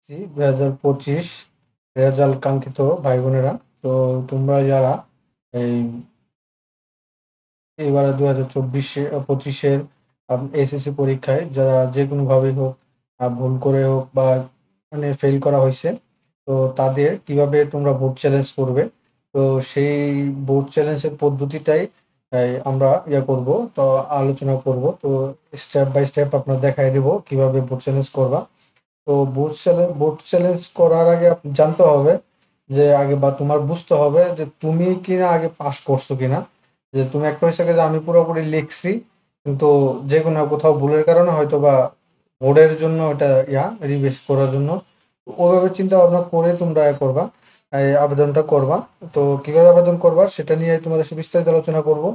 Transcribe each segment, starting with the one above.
2025 result কাঙ্ক্ষিত ভাই বোনেরা। তো তোমরা যারা এই এবারে 2024-25-এর এসএসসি পরীক্ষায় যারা যে কোনোভাবেই হোক, ভুল করে হোক বা মানে ফেল করা হয়েছে, তো তাদের কিভাবে তোমরা বোর্ড চ্যালেঞ্জ করবে, তো সেই বোর্ড চ্যালেঞ্জের পদ্ধতিটাই আমরা করব, তো আলোচনা করব। তো স্টেপ বাই স্টেপ আপনার দেখাই দেবো কিভাবে বোর্ড চ্যালেঞ্জ করবা। তো বোর্ড চ্যালেঞ্জ করার আগে জানতে হবে যে আগে, বা তোমার বুঝতে হবে যে তুমি কিনা আগে পাস করছো কিনা। যে তুমি একটা হয়েছে যে আমি পুরোপুরি লিখছি, কিন্তু যে কোনো কোথাও ভুলের কারণে হয়তো বা বোর্ডের জন্য এটা রিভাইজ করার জন্য ওইভাবে চিন্তা ভাবনা করে তোমরা করবা, আবেদনটা করবা। তো কিভাবে আবেদন করবা সেটা নিয়ে তোমাদের সাথে বিস্তারিত আলোচনা করব।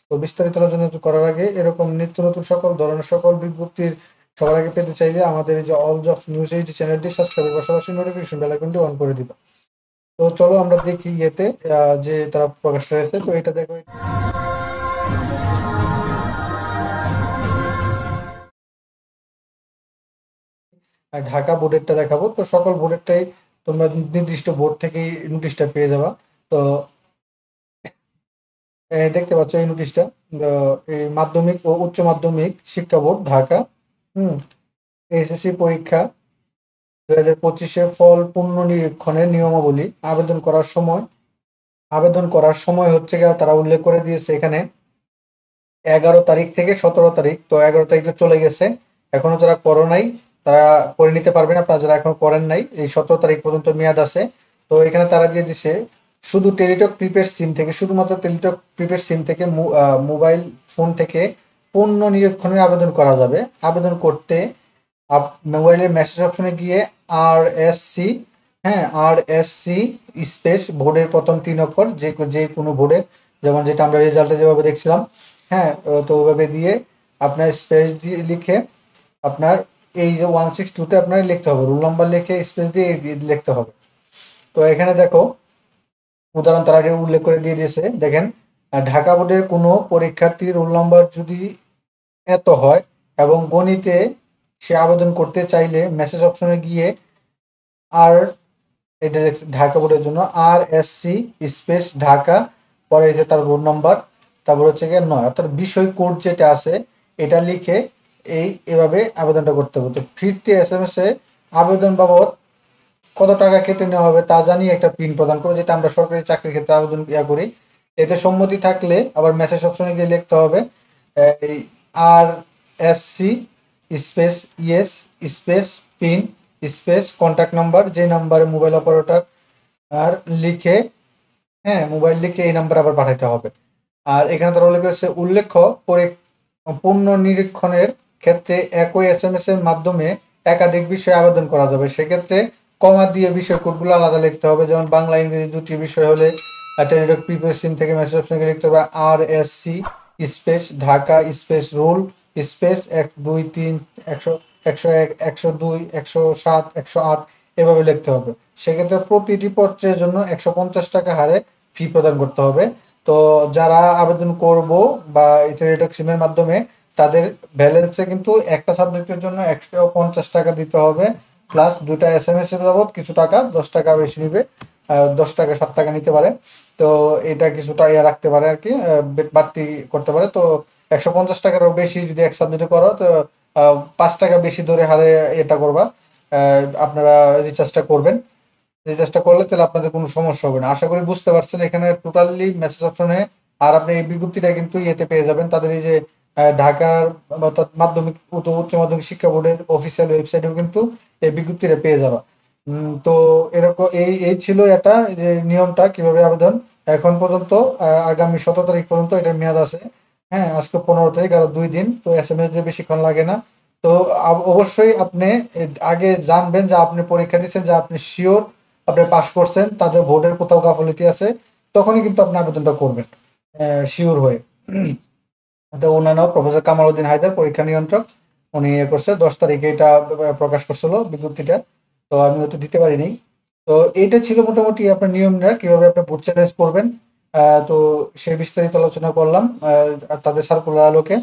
তো বিস্তারিত আলোচনা করার আগে এরকম নিত্য নতুন সকল ধরনের সকল বিজ্ঞপ্তির সবার আগে পেতে চাইলে আমাদের এই যে অল জবস নিউজ এই চ্যানেলটি সাবস্ক্রাইবের পাশাপাশি নোটিফিকেশন বেল আইকনটি অন করে দিবা। তো চলো আমরা দেখি যে তারা প্রকাশ হয়েছে। তো এটা দেখো, ঢাকা বোর্ডেরটা দেখাবো। তো সকল বোর্ডেরটাই তোমরা নির্দিষ্ট বোর্ড থেকেই নোটিশটা পেয়ে যাবা। তো দেখতে পাচ্ছ এই নোটিশটা, এই মাধ্যমিক ও উচ্চ মাধ্যমিক শিক্ষা বোর্ড ঢাকা। হুম এসএসসি পরীক্ষা 2025 ফল পুনর্নিরীক্ষণের নিয়মাবলী। আবেদন করার সময় হচ্ছে গিয়ে তারা উল্লেখ করে দিয়েছে এখানে 11 তারিখ থেকে 17 তারিখ। তো 11 তারিখ তো চলে গেছে, এখনো যারা করো নাই তারা করে নিতে পারবেন। আপনারা যারা এখনো করেন নাই, এই 17 তারিখ পর্যন্ত মেয়াদ আছে। তো এখানে তারা দিয়ে দিছে শুধু টেলিটক প্রিপেড সিম থেকে, শুধুমাত্র টেলিটক প্রিপেড সিম থেকে মোবাইল ফোন থেকে পণ্য নিরীক্ষণের আবেদন করা যাবে। আবেদন করতে মোবাইলের মেসেজ অপশনে গিয়ে RSC, RSC স্পেস বোর্ডের প্রথম 3 অক্ষর, যে কোনো বোর্ডের, যেমন যেটা আমরা রেজাল্টে যেভাবে দেখছিলাম, তো ওইভাবে দিয়ে আপনার স্পেস দিয়ে লিখে আপনার এই যে 162-তে আপনার লিখতে হবে, রোল নাম্বার লিখে স্পেস দিয়ে লিখতে হবে। তো এখানে দেখো উদাহরণ তারা উল্লেখ করে দিয়ে দিয়েছে, দেখেন, ঢাকা বোর্ডের কোনো পরীক্ষার্থীর রোল নাম্বার যদি এত হয় এবং গণিতে সে আবেদন করতে চাইলে মেসেজ অপশনে গিয়ে আর এটা ঢাকা বোর্ডের জন্য RSC স্পেস ঢাকা, পরে এই যে তার রোল নাম্বার, তারপর হচ্ছে গিয়ে 9, অর্থাৎ বিষয় কোড যেটা আছে এটা লিখে এভাবে আবেদনটা করতে হবে। তো ফিরতি SMS এ আবেদন বাবদ কত টাকা কেটে নেওয়া হবে তা জানিয়ে একটা পিন প্রদান করো, যেটা আমরা সরকারি চাকরির ক্ষেত্রে আবেদন করি। এতে সম্মতি থাকলে আবার মেসেজ অপশনে গিয়ে লিখতে হবে এই RSC space yes space pin space contact number, যে নাম্বারে মোবাইল অপারেটর আর লিখে, মোবাইল লিখে এই নাম্বার আবার পাঠাতে হবে। আর এখানে তারা উল্লেখ করেছে, উল্লেখ্য পূর্ণ নিরীক্ষণের ক্ষেত্রে একই SMS এর মাধ্যমে একাধিক বিষয়ে আবেদন করা যাবে। সেক্ষেত্রে কমা দিয়ে বিষয় কোডগুলো আলাদা লিখতে হবে, যেমন বাংলা ইংরেজি দুটি বিষয় হলে টেলিটক প্রিপেড সিম থেকে মেসেজ অপশনে লিখতে হবে RSC space Dhaka space rule space 1 2 3 100 101 102 107 108 এভাবে লিখতে হবে। সেক্ষেত্রে প্রতিটি পত্রের জন্য 150 টাকা হারে ফি প্রদান করতে হবে। তো যারা আবেদন করব বা টেলিটক সিমের মাধ্যমে, তাদের ব্যালেন্সে কিন্তু একটা সাবজেক্টের জন্য 150 টাকা দিতে হবে, প্লাস 2টা SMS এর বাবদ কিছু টাকা, 10 টাকা বেশি নিবে, 10 টাকা 7 টাকা নিতে পারে। তো এটা কিছুটা রাখতে পারে আর কি, বাড়তি করতে পারে। তো 150 টাকারও বেশি যদি এক সাবজেক্টে করো, তো 5 টাকা বেশি ধরে হারে এটা করবা, আপনারা রিচার্জটা করবেন। রিচার্জটা করলে তাহলে আপনাদের কোনো সমস্যা হবে না। আশা করি বুঝতে পারছেন এখানে টোটালি মেসেজ অপশনে। আর আপনি এই বিজ্ঞপ্তিটা কিন্তু ইয়েতে পেয়ে যাবেন, তাদের এই যে ঢাকার অর্থাৎ মাধ্যমিক উচ্চ মাধ্যমিক শিক্ষা বোর্ডের অফিসিয়াল ওয়েবসাইটেও কিন্তু এই বিজ্ঞপ্তিটা পেয়ে যাবা। তো এরকম এই ছিল এটা যে নিয়মটা কিভাবে আবেদন। এখন পর্যন্ত আগামী 17 তারিখ পর্যন্ত এটার মেয়াদ আছে। আজকে 15 তারিখ, আরো 2 দিন। তো SMS দিয়ে বেশিক্ষণ লাগে না। তো অবশ্যই আপনি আগে জানবেন যে আপনি পরীক্ষা দিচ্ছেন, যে আপনি শিওর আপনি পাস করছেন, তাদের বোর্ডের কোথাও গাফিলতি আছে, তখনই কিন্তু আপনি আবেদনটা করবেন শিওর হয়ে। তো অন্যান্য প্রফেসর কামাল উদ্দিন হায়দার পরীক্ষা নিয়ন্ত্রক, উনি করছে 10 তারিখে এটা প্রকাশ করছিল বিজ্ঞপ্তিটা। তো আমি হয়তো দিতে পারিনি। তো এইটা ছিল মোটামুটি আপনার নিয়মটা কিভাবে আপনি বোর্ড চ্যালেঞ্জ করবেন। তো সেই বিস্তারিত আলোচনা করলাম আর তাদের সার্কুলার আলোকে।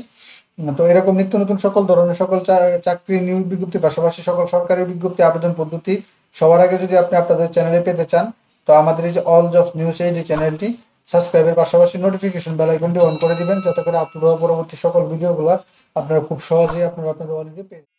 তো এরকম নিত্য নতুন সকল ধরনের সকল চাকরি নিয়োগ বিজ্ঞপ্তি পাশাপাশি সকল সরকারি বিজ্ঞপ্তি আবেদন পদ্ধতি সবার আগে যদি আপনি আপনাদের চ্যানেলে পেতে চান, তো আমাদের এই যে অল জবস নিউজ এই যে চ্যানেলটি সাবস্ক্রাইবের পাশাপাশি নোটিফিকেশন বেল আইকনটি অন করে দিবেন, যাতে করে আপলোড হওয়া পরবর্তী সকল ভিডিওগুলো আপনারা খুব সহজেই আপনারা আপনাদের অলরেডি পেয়ে